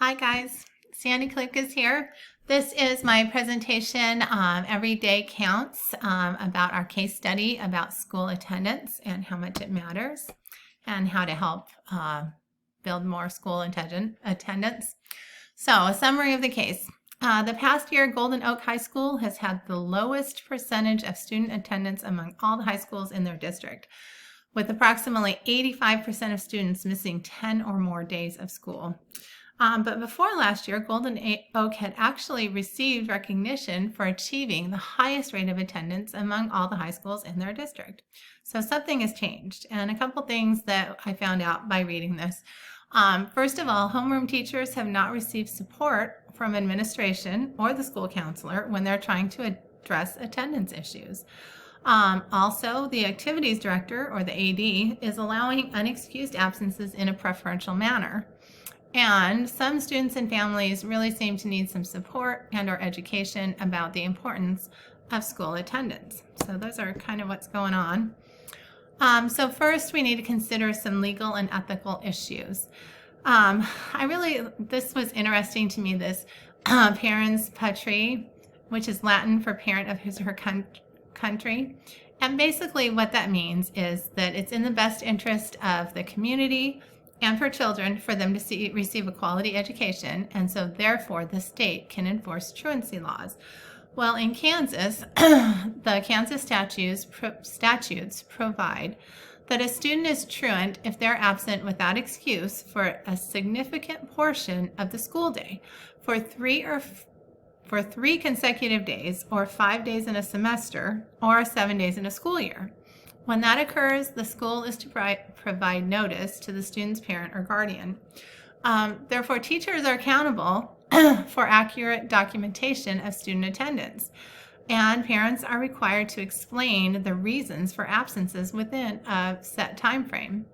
Hi guys, Sandy Click is here. This is my presentation, Every Day Counts, about our case study about school attendance and how much it matters and how to help build more school attendance. So a summary of the case. The past year, Golden Oak High School has had the lowest percentage of student attendance among all the high schools in their district, with approximately 85% of students missing 10 or more days of school. But before last year, Golden Oak had actually received recognition for achieving the highest rate of attendance among all the high schools in their district. So something has changed, and a couple things that I found out by reading this. First of all, homeroom teachers have not received support from administration or the school counselor when they're trying to address attendance issues. Also, the activities director, or the AD, is allowing unexcused absences in a preferential manner. And some students and families really seem to need some support and or education about the importance of school attendance. So those are kind of what's going on. So first, we need to consider some legal and ethical issues. This was interesting to me, this parens patri, which is Latin for parent of his or her country. And basically what that means is that it's in the best interest of the community and for children for them to receive a quality education, and so therefore the state can enforce truancy laws. Well, in Kansas, the Kansas statutes provide that a student is truant if they're absent without excuse for a significant portion of the school day for three consecutive days, or 5 days in a semester, or 7 days in a school year. When that occurs, the school is to provide notice to the student's parent or guardian. Therefore, teachers are accountable for accurate documentation of student attendance, and parents are required to explain the reasons for absences within a set time frame.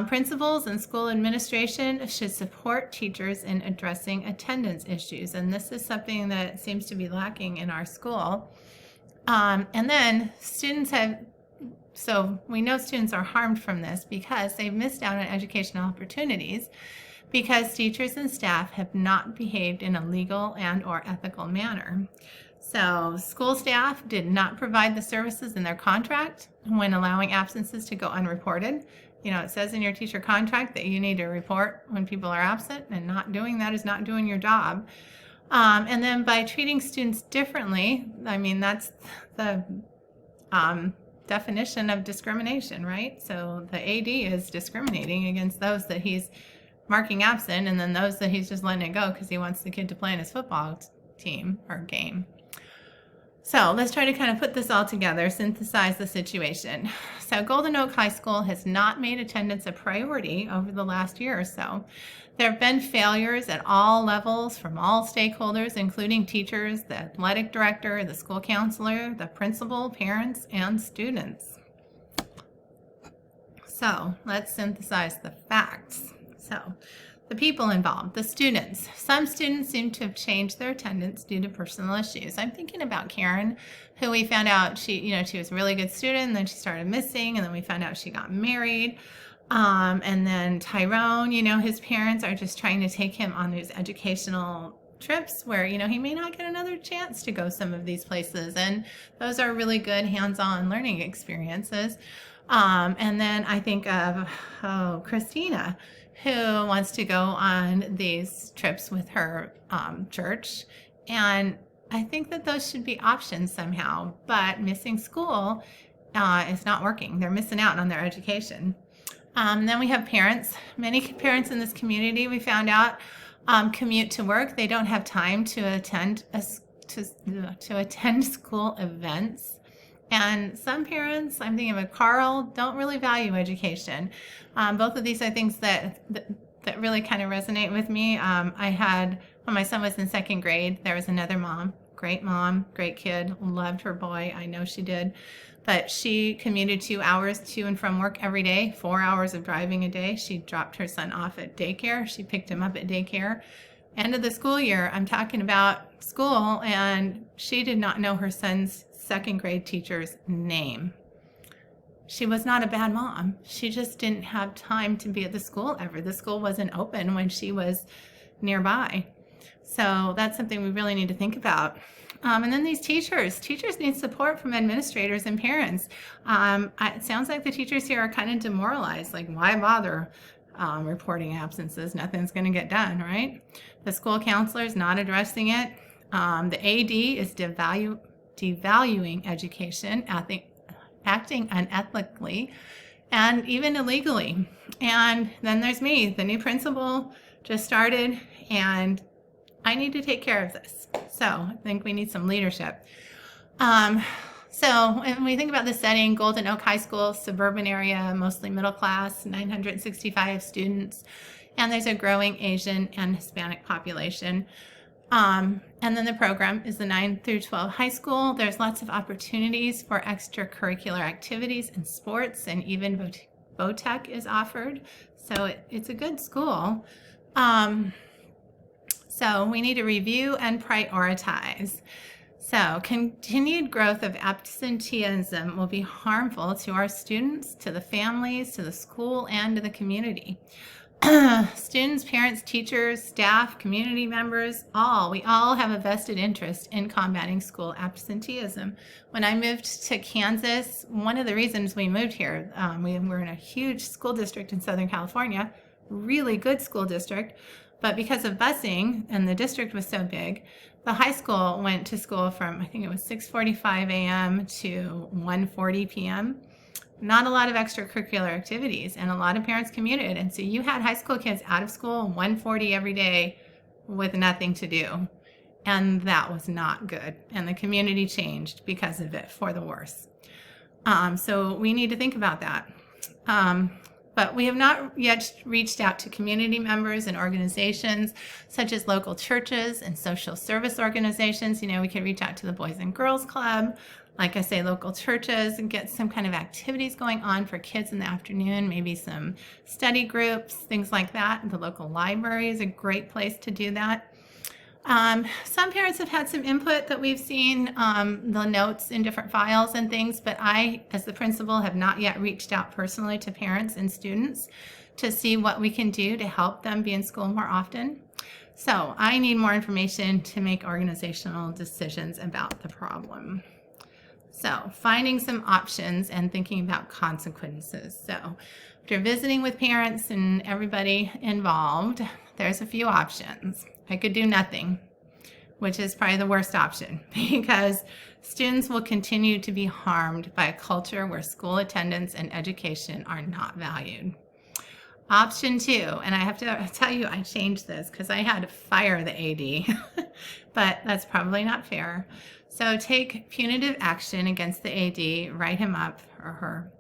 Principals and school administration should support teachers in addressing attendance issues, and this is something that seems to be lacking in our school. And then so we know students are harmed from this because they've missed out on educational opportunities because teachers and staff have not behaved in a legal and or ethical manner. So school staff did not provide the services in their contract when allowing absences to go unreported. You know, it says in your teacher contract that you need to report when people are absent, and not doing that is not doing your job. And then by treating students differently, I mean, that's the definition of discrimination, right? So the AD is discriminating against those that he's marking absent, and then those that he's just letting it go because he wants the kid to play in his football team or game. So let's try to kind of put this all together, synthesize the situation. So Golden Oak High School has not made attendance a priority over the last year or so. There have been failures at all levels from all stakeholders, including teachers, the athletic director, the school counselor, the principal, parents, and students. So let's synthesize the facts. So the people involved, the students. Some students seem to have changed their attendance due to personal issues. I'm thinking about Karen, who we found out she was a really good student, and then she started missing, and then we found out she got married. And then Tyrone, his parents are just trying to take him on these educational trips where, he may not get another chance to go some of these places. And those are really good hands-on learning experiences. And then I think of, Christina, who wants to go on these trips with her church. And I think that those should be options somehow, but missing school is not working. They're missing out on their education. Then we have parents. Many parents in this community, we found out, commute to work. They don't have time to attend school events. And some parents, I'm thinking of Carl, don't really value education. Both of these are things that really kind of resonate with me. I had, when my son was in second grade, there was another mom, great kid, loved her boy. I know she did. But she commuted 2 hours to and from work every day, 4 hours of driving a day. She dropped her son off at daycare. She picked him up at daycare. End of the school year, I'm talking about school, and she did not know her son's second grade teacher's name. She was not a bad mom. She just didn't have time to be at the school ever. The school wasn't open when she was nearby. So that's something we really need to think about. And then these teachers need support from administrators and parents. It sounds like the teachers here are kind of demoralized, like why bother reporting absences? Nothing's going to get done, right? The school counselor is not addressing it. The AD is devaluing education, acting unethically, and even illegally. And then there's me, the new principal, just started, and I need to take care of this. So I think we need some leadership. So when we think about the setting, Golden Oak High School, suburban area, mostly middle class, 965 students, and there's a growing Asian and Hispanic population. And then the program is the 9 through 12 high school. There's lots of opportunities for extracurricular activities and sports, and even VOTEC is offered. So it's a good school. So we need to review and prioritize. So continued growth of absenteeism will be harmful to our students, to the families, to the school, and to the community. Students, parents, teachers, staff, community members, we all have a vested interest in combating school absenteeism. When I moved to Kansas, one of the reasons we moved here, we were in a huge school district in Southern California, really good school district, but because of busing and the district was so big, the high school went to school from, I think it was 6:45 a.m. to 1:40 p.m. Not a lot of extracurricular activities, and a lot of parents commuted. And so you had high school kids out of school 1:40 every day with nothing to do. And that was not good. And the community changed because of it for the worse. So we need to think about that. But we have not yet reached out to community members and organizations such as local churches and social service organizations. We could reach out to the Boys and Girls Club, like I say, local churches, and get some kind of activities going on for kids in the afternoon, maybe some study groups, things like that. The local library is a great place to do that. Some parents have had some input that we've seen, the notes in different files and things, but I, as the principal, have not yet reached out personally to parents and students to see what we can do to help them be in school more often. So I need more information to make organizational decisions about the problem. So finding some options and thinking about consequences. So if you're visiting with parents and everybody involved, there's a few options. I could do nothing, which is probably the worst option, because students will continue to be harmed by a culture where school attendance and education are not valued. Option 2, and I have to tell you, I changed this because I had to fire the AD, but that's probably not fair. So take punitive action against the AD, write him up or her,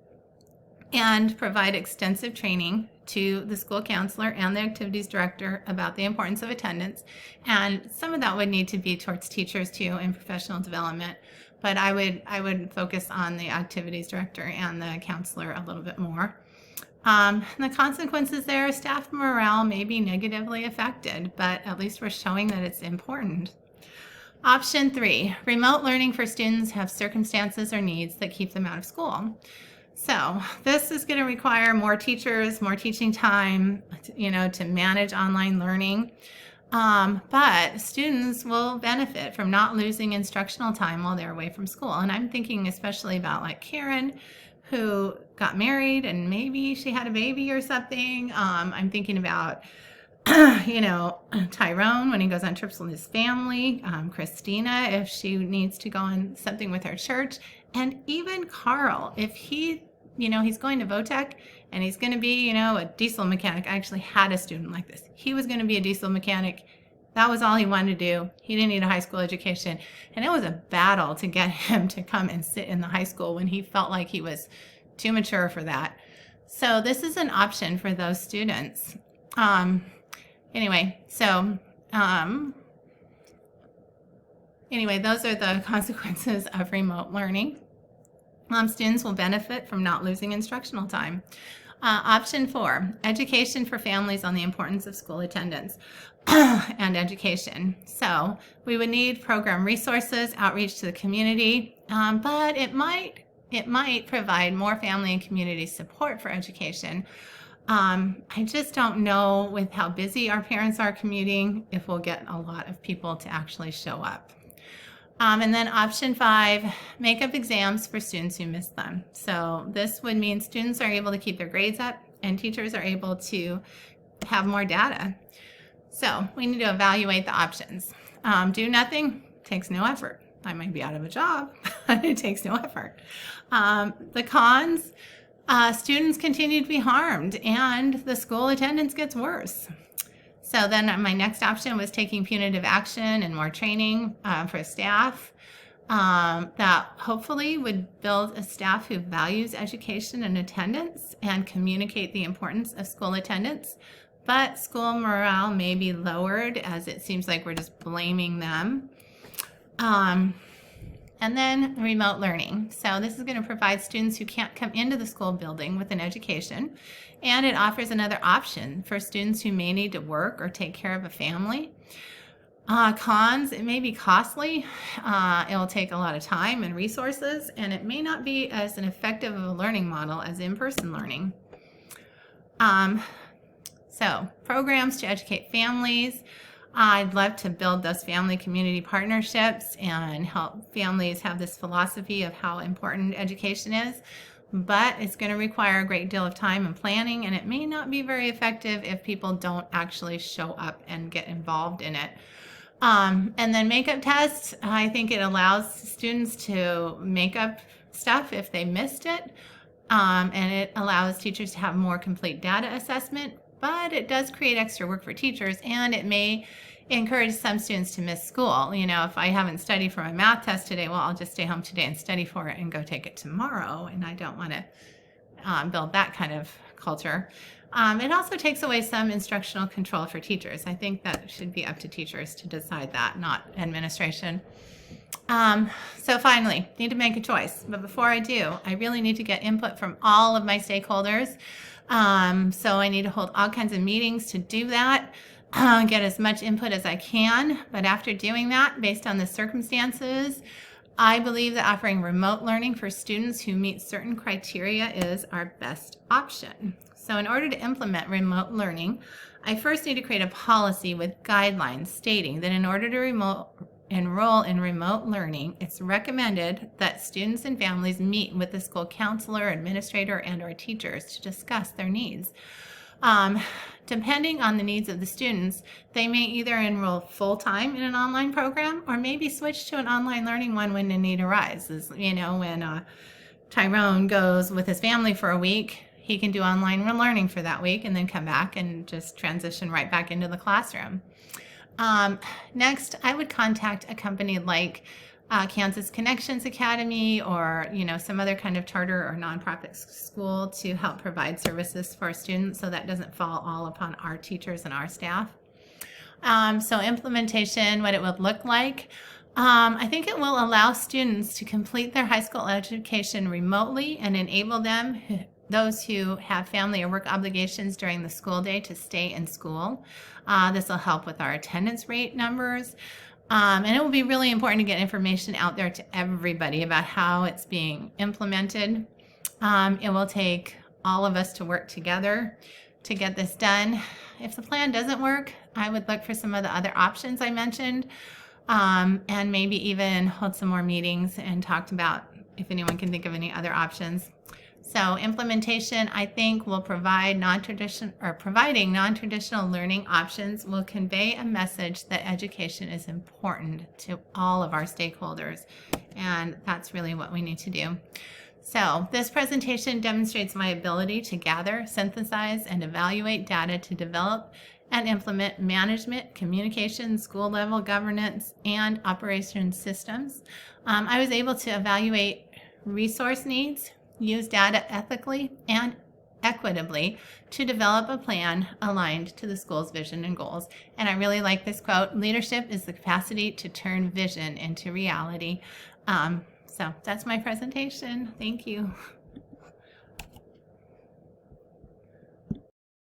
and provide extensive training to the school counselor and the activities director about the importance of attendance. And some of that would need to be towards teachers too in professional development, but I would focus on the activities director and the counselor a little bit more. The consequences there, staff morale may be negatively affected, but at least we're showing that it's important. Option 3, remote learning for students who have circumstances or needs that keep them out of school. So this is going to require more teachers, more teaching time, to manage online learning. But students will benefit from not losing instructional time while they're away from school. And I'm thinking especially about like Karen, who got married and maybe she had a baby or something. I'm thinking about Tyrone when he goes on trips with his family, Christina if she needs to go on something with her church, and even Carl if he's going to VOTEC and he's going to be a diesel mechanic. I actually had a student like this. He was going to be a diesel mechanic. That was all he wanted to do. He didn't need a high school education, and it was a battle to get him to come and sit in the high school when he felt like he was too mature for that. So this is an option for those students. Anyway, those are the consequences of remote learning. Students will benefit from not losing instructional time. Option 4, education for families on the importance of school attendance and education. So we would need program resources, outreach to the community, but it might provide more family and community support for education. I just don't know, with how busy our parents are commuting, if we'll get a lot of people to actually show up. And then option 5, make up exams for students who miss them. So this would mean students are able to keep their grades up and teachers are able to have more data. So we need to evaluate the options. Do nothing takes no effort. I might be out of a job, but it takes no effort. The cons, students continue to be harmed and the school attendance gets worse. So then my next option was taking punitive action and more training for staff that hopefully would build a staff who values education and attendance and communicate the importance of school attendance. But school morale may be lowered as it seems like we're just blaming them. And then remote learning. So this is going to provide students who can't come into the school building with an education, and it offers another option for students who may need to work or take care of a family. Cons, it may be costly. It will take a lot of time and resources, and it may not be as an effective of a learning model as in-person learning. So programs to educate families. I'd love to build those family community partnerships and help families have this philosophy of how important education is, but it's going to require a great deal of time and planning, and it may not be very effective if people don't actually show up and get involved in it. And then makeup tests, I think it allows students to make up stuff if they missed it, and it allows teachers to have more complete data assessment. But it does create extra work for teachers, and it may encourage some students to miss school. You know, if I haven't studied for my math test today, well, I'll just stay home today and study for it and go take it tomorrow, and I don't want to build that kind of culture. It also takes away some instructional control for teachers. I think that should be up to teachers to decide that, not administration. So finally, need to make a choice. But before I do, I really need to get input from all of my stakeholders. So I need to hold all kinds of meetings to do that, get as much input as I can. But after doing that, based on the circumstances, I believe that offering remote learning for students who meet certain criteria is our best option. So in order to implement remote learning, I first need to create a policy with guidelines stating that in order to enroll in remote learning, it's recommended that students and families meet with the school counselor, administrator, and/or teachers to discuss their needs. Depending on the needs of the students, they may either enroll full-time in an online program or maybe switch to an online learning one when the need arises. You know, when Tyrone goes with his family for a week, he can do online learning for that week and then come back and just transition right back into the classroom. Next, I would contact a company like Kansas Connections Academy or, you know, some other kind of charter or nonprofit school to help provide services for students so that doesn't fall all upon our teachers and our staff. So implementation, what it would look like. I think it will allow students to complete their high school education remotely and enable them, those who have family or work obligations during the school day, to stay in school. This will help with our attendance rate numbers. And it will be really important to get information out there to everybody about how it's being implemented. It will take all of us to work together to get this done. If the plan doesn't work, I would look for some of the other options I mentioned, and maybe even hold some more meetings and talk about if anyone can think of any other options. So implementation, I think, will provide providing non-traditional learning options will convey a message that education is important to all of our stakeholders, and that's really what we need to do. So this presentation demonstrates my ability to gather, synthesize, and evaluate data to develop and implement management, communication, school-level governance, and operations systems. I was able to evaluate resource needs, use data ethically and equitably to develop a plan aligned to the school's vision and goals. And I really like this quote: leadership is the capacity to turn vision into reality. So that's my presentation. Thank you.